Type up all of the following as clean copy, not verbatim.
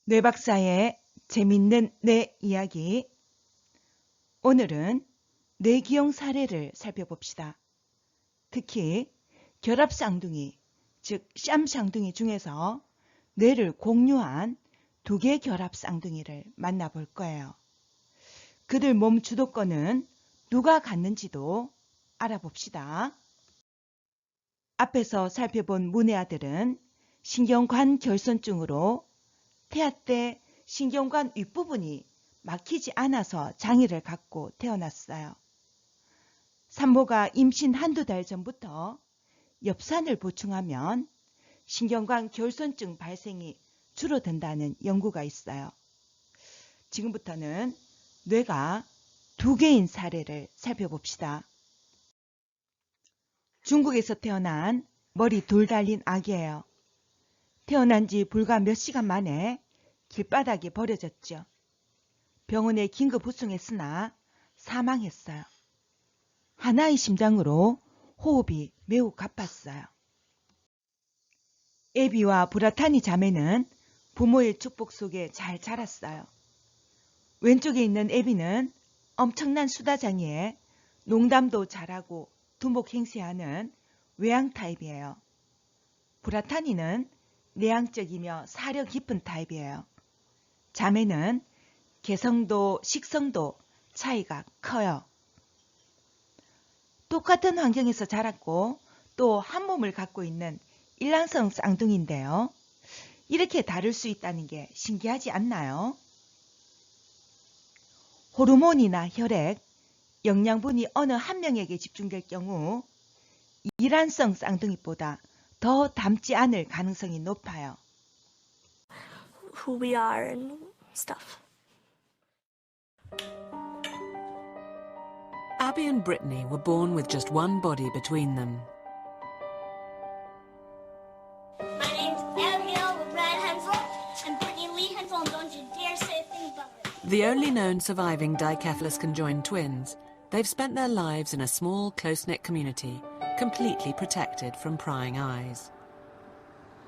뇌 박사의 재밌는 뇌 이야기. 오늘은 뇌기용 사례를 살펴봅시다. 특히 결합쌍둥이, 즉 쌈쌍둥이 중에서 뇌를 공유한 두 개 결합쌍둥이를 만나볼 거예요. 그들 몸 주도권은 누가 갖는지도 알아봅시다. 앞에서 살펴본 문외아들은 신경관 결손증으로 태아 때 신경관 윗부분이 막히지 않아서 장애를 갖고 태어났어요. 산모가 임신 한두 달 전부터 엽산을 보충하면 신경관 결손증 발생이 줄어든다는 연구가 있어요. 지금부터는 뇌가 두 개인 사례를 살펴봅시다. 중국에서 태어난 머리 둘 달린 아기예요. 태어난 지 불과 몇 시간 만에 길바닥에 버려졌죠. 병원에 긴급 후송했으나 사망했어요. 하나의 심장으로 호흡이 매우 가팠어요. 에비와 브라타니 자매는 부모의 축복 속에 잘 자랐어요. 왼쪽에 있는 에비는 엄청난 수다장이에 농담도 잘하고 두목행세하는 외향 타입이에요. 브라타니는 내향적이며 사려 깊은 타입이에요. 자매는 개성도 식성도 차이가 커요. 똑같은 환경에서 자랐고 또 한 몸을 갖고 있는 일란성 쌍둥이인데요. 이렇게 다를 수 있다는 게 신기하지 않나요? 호르몬이나 혈액, 영양분이 어느 한 명에게 집중될 경우 일란성 쌍둥이보다 더 닮지 않을 가능성이 높아요. Who we are and stuff. Abby and Brittany were born with just one body between them. My name's Abigail Brad Hensel and Brittany Lee Hensel, and don't you dare say a thing about it. The only known surviving dicephalous conjoined twins, they've spent their lives in a small, close-knit community, completely protected from prying eyes.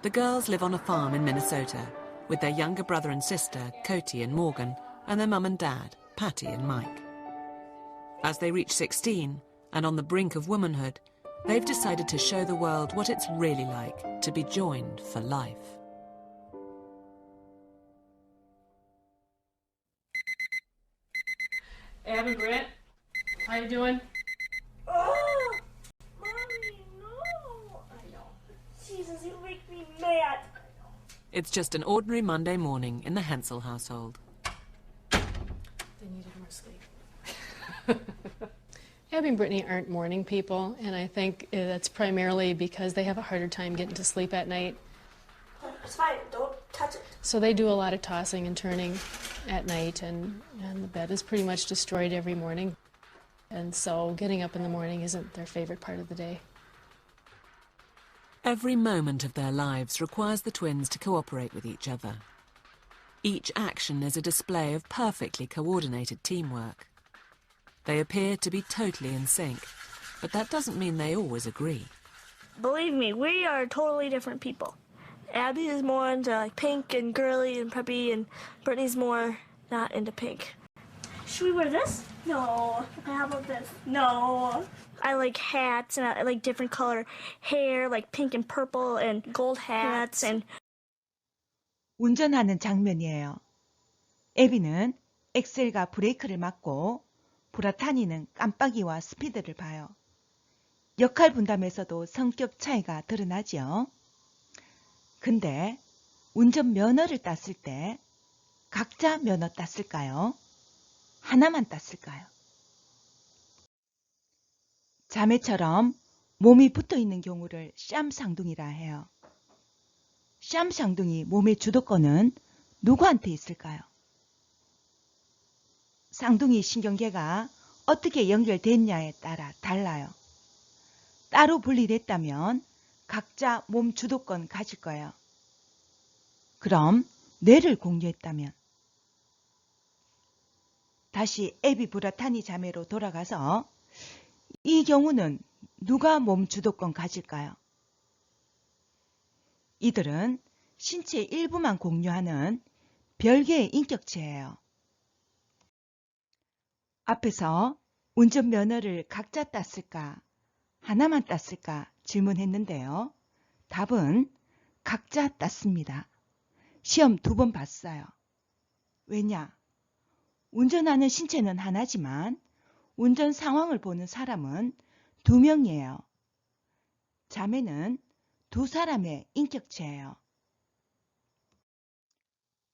The girls live on a farm in Minnesota, with their younger brother and sister, Cody and Morgan, and their mum and dad, Patty and Mike. As they reach 16, and on the brink of womanhood, they've decided to show the world what it's really like to be joined for life. Abby, Britt, how you doing? Oh, Mommy, no. I know. Jesus, you make me mad. It's just an ordinary Monday morning in the Hensel household. They needed more sleep. Abby and Brittany aren't morning people, and I think that's primarily because they have a harder time getting to sleep at night. It's fine. Don't touch it. So they do a lot of tossing and turning at night, and the bed is pretty much destroyed every morning. And so getting up in the morning isn't their favorite part of the day. Every moment of their lives requires the twins to cooperate with each other. Each action is a display of perfectly coordinated teamwork. They appear to be totally in sync, but that doesn't mean they always agree. Believe me, we are totally different people. Abby is more into like pink and girly and preppy, and Brittany's more not into pink. Should we wear this? No. Okay, how about this? No. I like hats, and I like different color hair, like pink and purple and gold hats and 운전하는 장면이에요. 에비는 엑셀과 브레이크를 맡고 브라타니는 깜빡이와 스피드를 봐요. 역할 분담에서도 성격 차이가 드러나죠. 근데 운전 면허를 땄을 때 각자 면허 땄을까요? 하나만 땄을까요? 자매처럼 몸이 붙어 있는 경우를 쌈쌍둥이라 해요. 쌈쌍둥이 몸의 주도권은 누구한테 있을까요? 쌍둥이 신경계가 어떻게 연결됐냐에 따라 달라요. 따로 분리됐다면 각자 몸 주도권 가질 거예요. 그럼 뇌를 공유했다면? 다시 에비 브라타니 자매로 돌아가서 이 경우는 누가 몸 주도권 가질까요? 이들은 신체 일부만 공유하는 별개의 인격체예요. 앞에서 운전면허를 각자 땄을까, 하나만 땄을까 질문했는데요. 답은 각자 땄습니다. 시험 2번 봤어요. 왜냐? 운전하는 신체는 하나지만 운전 상황을 보는 사람은 2명이에요. 자매는 2사람의 인격체예요.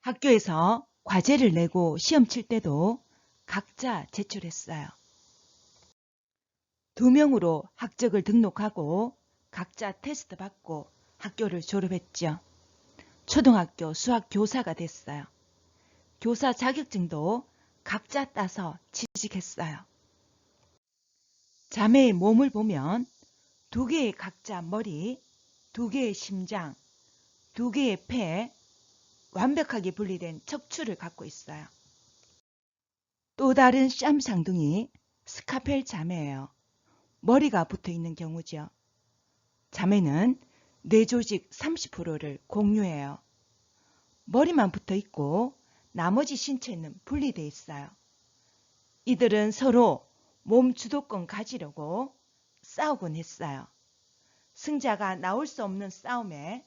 학교에서 과제를 내고 시험 칠 때도 각자 제출했어요. 2명으로 학적을 등록하고 각자 테스트 받고 학교를 졸업했죠. 초등학교 수학 교사가 됐어요. 교사 자격증도 각자 따서 취직했어요. 자매의 몸을 보면 2개의 각자 머리, 2개의 심장, 2개의 폐, 완벽하게 분리된 척추를 갖고 있어요. 또 다른 쌈쌍둥이 스카펠 자매예요. 머리가 붙어 있는 경우죠. 자매는 뇌조직 30%를 공유해요. 머리만 붙어 있고 나머지 신체는 분리되어 있어요. 이들은 서로 몸 주도권 가지려고 싸우곤 했어요. 승자가 나올 수 없는 싸움에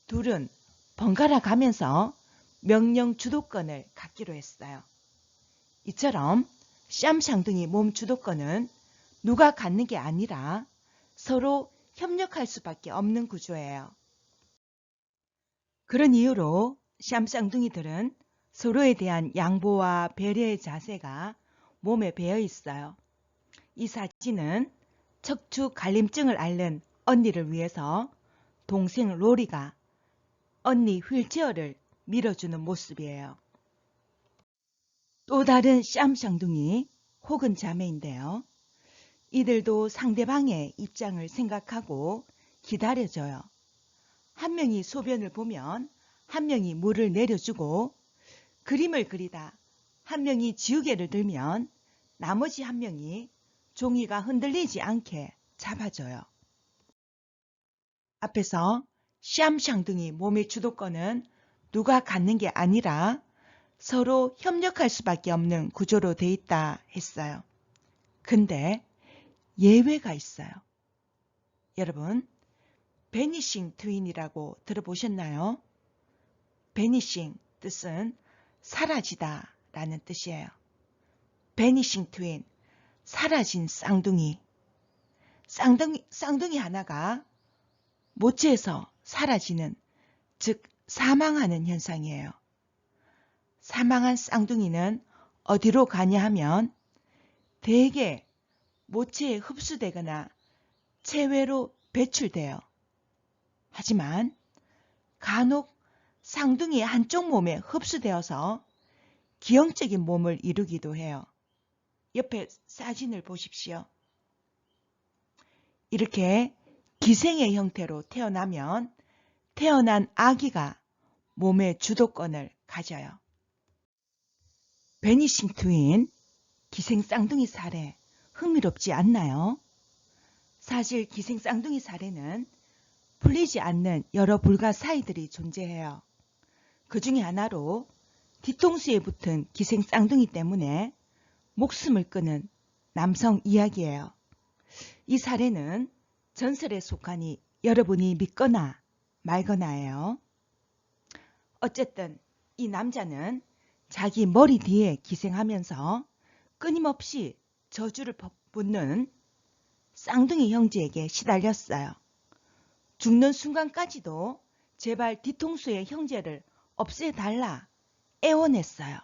둘은 번갈아 가면서 명령 주도권을 갖기로 했어요. 이처럼 쌈쌍둥이 몸 주도권은 누가 갖는 게 아니라 서로 협력할 수밖에 없는 구조예요. 그런 이유로 쌈쌍둥이들은 서로에 대한 양보와 배려의 자세가 몸에 배어 있어요. 이 사진은 척추 갈림증을 앓는 언니를 위해서 동생 로리가 언니 휠체어를 밀어주는 모습이에요. 또 다른 쌈쌍둥이 혹은 자매인데요. 이들도 상대방의 입장을 생각하고 기다려줘요. 한 명이 소변을 보면 한 명이 물을 내려주고, 그림을 그리다 한 명이 지우개를 들면 나머지 한 명이 종이가 흔들리지 않게 잡아줘요. 앞에서 쌈쌍둥이 몸의 주도권은 누가 갖는 게 아니라 서로 협력할 수밖에 없는 구조로 돼 있다 했어요. 근데 예외가 있어요. 여러분, 베니싱 트윈이라고 들어보셨나요? 베니싱 뜻은 사라지다 라는 뜻이에요. 베니싱 트윈, 사라진 쌍둥이. 쌍둥이 하나가 모체에서 사라지는, 즉 사망하는 현상이에요. 사망한 쌍둥이는 어디로 가냐 하면 대개 모체에 흡수되거나 체외로 배출돼요. 하지만 간혹 쌍둥이의 한쪽 몸에 흡수되어서 기형적인 몸을 이루기도 해요. 옆에 사진을 보십시오. 이렇게 기생의 형태로 태어나면 태어난 아기가 몸의 주도권을 가져요. 베니싱 트윈, 기생 쌍둥이 사례, 흥미롭지 않나요? 사실 기생 쌍둥이 사례는 풀리지 않는 여러 불가사의들이 존재해요. 그 중에 하나로 뒤통수에 붙은 기생 쌍둥이 때문에 목숨을 끊은 남성 이야기예요. 이 사례는 전설에 속하니 여러분이 믿거나 말거나예요. 어쨌든 이 남자는 자기 머리 뒤에 기생하면서 끊임없이 저주를 붓는 쌍둥이 형제에게 시달렸어요. 죽는 순간까지도 제발 뒤통수의 형제를 없애달라 애원했어요.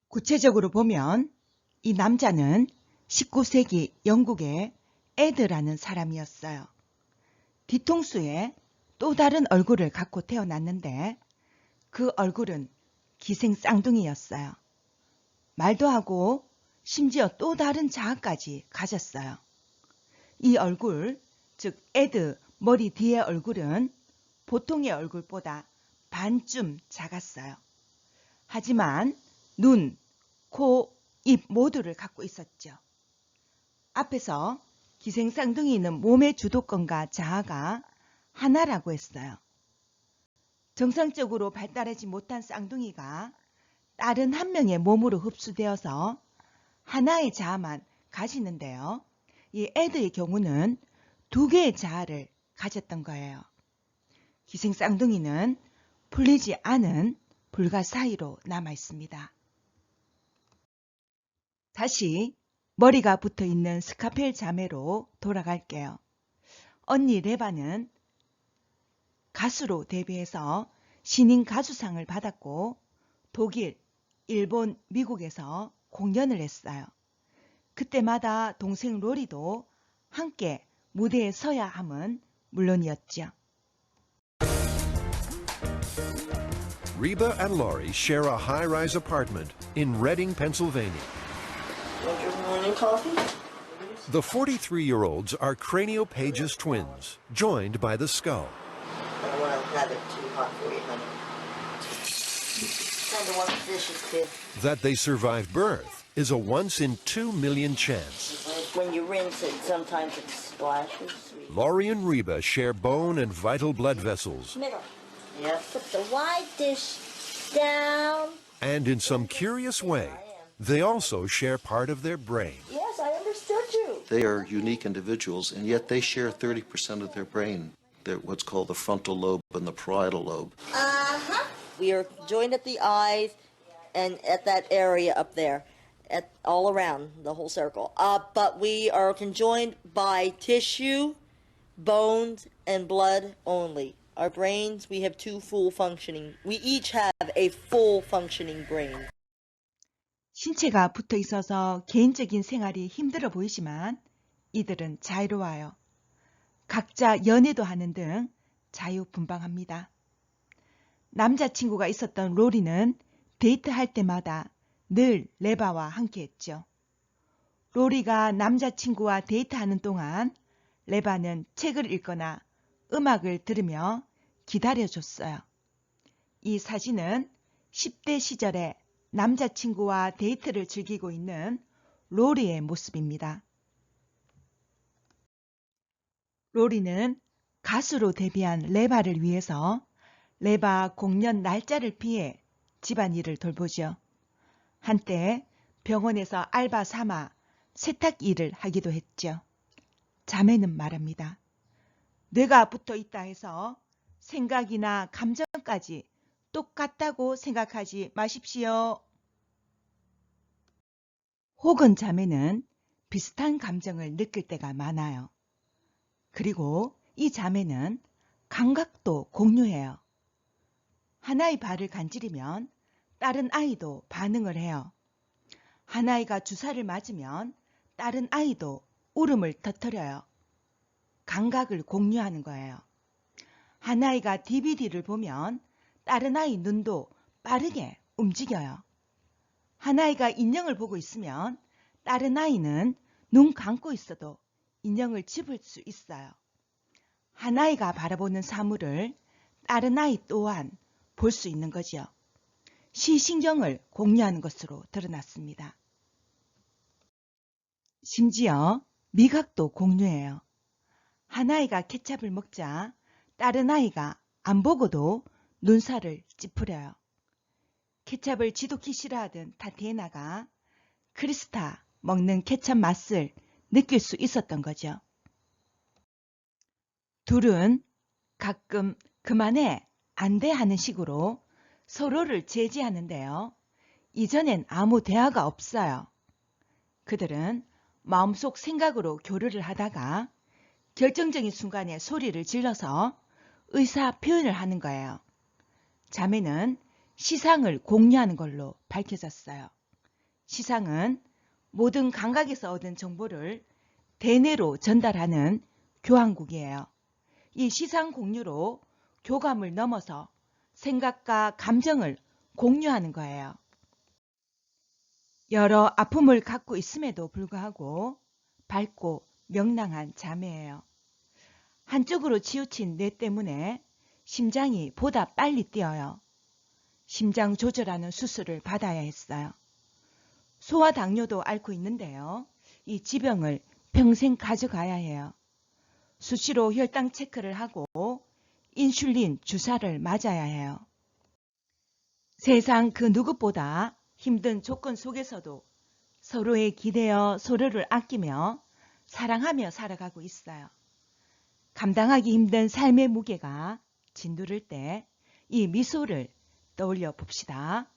구체적으로 보면 이 남자는 19세기 영국의 에드라는 사람이었어요. 뒤통수에 또 다른 얼굴을 갖고 태어났는데 그 얼굴은 기생 쌍둥이였어요. 말도 하고 심지어 또 다른 자아까지 가졌어요. 이 얼굴, 즉 에드 머리 뒤의 얼굴은 보통의 얼굴보다 반쯤 작았어요. 하지만 눈, 코, 입 모두를 갖고 있었죠. 앞에서 기생 쌍둥이는 몸의 주도권과 자아가 하나라고 했어요. 정상적으로 발달하지 못한 쌍둥이가 다른 한 명의 몸으로 흡수되어서 하나의 자아만 가지는데요. 이 에드의 경우는 두 개의 자아를 가졌던 거예요. 기생 쌍둥이는 풀리지 않은 불가 사이로 남아 있습니다. 다시 머리가 붙어 있는 스카펠 자매로 돌아갈게요. 언니 레바는 가수로 데뷔해서 신인 가수상을 받았고 독일, 일본, 미국에서 공연을 했어요. 그때마다 동생 로리도 함께 무대에 서야 함은 물론이었죠. Reba and Laurie share a high-rise apartment in Reading, Pennsylvania. Want your morning coffee? The 43-year-olds are Craniopagus twins, joined by the skull. I don't want to have it too hot for you, honey. Time to wash the dishes, kid. That they survive birth is a once-in-2 million chance. When you rinse it, sometimes it splashes. Laurie and Reba share bone and vital blood vessels, Middle. Yep. Put the wide dish down. and in some curious way, they also share part of their brain. Yes, I understood you. They are unique individuals, and yet they share 30% of their brain. They're what's called the frontal lobe and the parietal lobe. Uh-huh. We are joined at the eyes and at that area up there, at all around the whole circle. But we are conjoined by tissue, bones, and blood only. Our brains, we have two full functioning. We each have a full functioning brain. 신체가 붙어 있어서 개인적인 생활이 힘들어 보이지만 이들은 자유로워요. 각자 연애도 하는 등 자유분방합니다. 남자친구가 있었던 로리는 데이트할 때마다 늘 레바와 함께했죠. 로리가 남자친구와 데이트하는 동안 레바는 책을 읽거나 음악을 들으며 기다려줬어요. 이 사진은 10대 시절에 남자친구와 데이트를 즐기고 있는 로리의 모습입니다. 로리는 가수로 데뷔한 레바를 위해서 레바 공연 날짜를 피해 집안일을 돌보죠. 한때 병원에서 알바 삼아 세탁 일을 하기도 했죠. 자매는 말합니다. 뇌가 붙어 있다 해서 생각이나 감정까지 똑같다고 생각하지 마십시오. 혹은 자매는 비슷한 감정을 느낄 때가 많아요. 그리고 이 자매는 감각도 공유해요. 하나의 발을 간지리면 다른 아이도 반응을 해요. 하나이가 주사를 맞으면 다른 아이도 울음을 터뜨려요. 감각을 공유하는 거예요. 하나이가 DVD를 보면 다른 아이 눈도 빠르게 움직여요. 하나이가 인형을 보고 있으면 다른 아이는 눈 감고 있어도 인형을 집을 수 있어요. 하나이가 바라보는 사물을 다른 아이 또한 볼 수 있는 거죠. 시신경을 공유하는 것으로 드러났습니다. 심지어 미각도 공유해요. 하나이가 케찹을 먹자 다른 아이가 안 보고도 눈살을 찌푸려요. 케찹을 지독히 싫어하던 타티에나가 크리스타 먹는 케찹 맛을 느낄 수 있었던 거죠. 둘은 가끔 그만해 안 돼 하는 식으로 서로를 제지하는데요. 이전엔 아무 대화가 없어요. 그들은 마음속 생각으로 교류를 하다가 결정적인 순간에 소리를 질러서 의사 표현을 하는 거예요. 자매는 시상을 공유하는 걸로 밝혀졌어요. 시상은 모든 감각에서 얻은 정보를 대뇌로 전달하는 교환국이에요. 이 시상 공유로 교감을 넘어서 생각과 감정을 공유하는 거예요. 여러 아픔을 갖고 있음에도 불구하고 밝고 명랑한 자매예요. 한쪽으로 치우친 뇌 때문에 심장이 보다 빨리 뛰어요. 심장 조절하는 수술을 받아야 했어요. 소아당뇨도 앓고 있는데요. 이 지병을 평생 가져가야 해요. 수시로 혈당 체크를 하고 인슐린 주사를 맞아야 해요. 세상 그 누구보다 힘든 조건 속에서도 서로에 기대어 서로를 아끼며 사랑하며 살아가고 있어요. 감당하기 힘든 삶의 무게가 진두를 때 이 미소를 떠올려 봅시다.